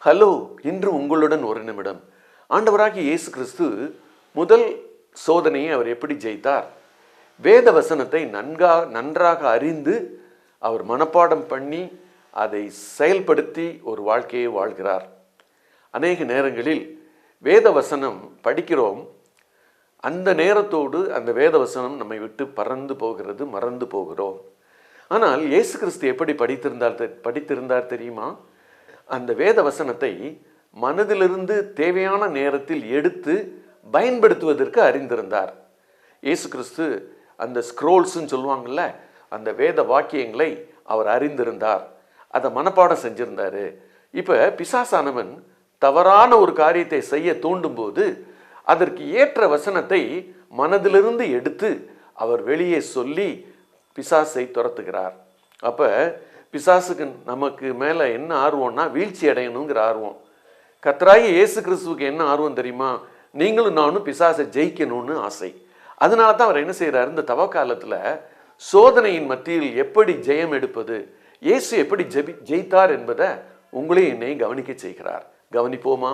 Hello, இன்று உங்களுடன் ஒரு நிமிடம். ஆண்டவராகிய இயேசு கிறிஸ்து முதல் சோதனையை அவர் எப்படி ஜெயித்தார்? வேத வசனத்தை நன்றாக அறிந்து அவர் மனப்பாடம் பண்ணி அதை செயல்படுத்தி ஒரு வாழ்க்கையை வாழ்கிறார். அநேக நேரங்களில் வேத வசனம் படிக்கிறோம், அந்த நேரத்தோடு அந்த வேத வசனம் நம்மை விட்டு பறந்து போகிறது, மறந்து போகிறோம். ஆனால் இயேசு கிறிஸ்து எப்படி படித்திருந்தார் தெரியுமா? அந்த வேத வசனத்தை மனதிலிருந்து தேவையான நேரத்தில் எடுத்து பயன்படுத்துவதற்கு அறிந்திருந்தார். இயேசு கிறிஸ்து அந்த ஸ்க்ரோல்ஸ்ன்னு சொல்லுவாங்கள்ல, அந்த வேத வாக்கியங்களை அவர் அறிந்திருந்தார், அதை மனப்பாடம் செஞ்சிருந்தார். இப்போ பிசாசானவன் தவறான ஒரு காரியத்தை செய்ய தூண்டும் போது அதற்கு ஏற்ற வசனத்தை மனதிலிருந்து எடுத்து அவர் வெளியே சொல்லி பிசாசை துரத்துகிறார். அப்போ பிசாசுக்கு நமக்கு மேலே என்ன ஆர்வம்னா வீழ்ச்சி அடையணுங்கிற ஆர்வம். கர்த்தராகிய இயேசு கிறிஸ்துவுக்கு என்ன ஆர்வம் தெரியுமா? நீங்களும் நானும் பிசாசை ஜெயிக்கணும்னு ஆசை. அதனால தான் அவர் என்ன செய்கிறார், இந்த தவ காலத்தில் சோதனையின் மத்தியில் எப்படி ஜெயம் எடுப்பது, இயேசு எப்படி ஜெயித்தார் என்பதை உங்களையும் என்னையும் கவனிக்க செய்கிறார். கவனிப்போமா?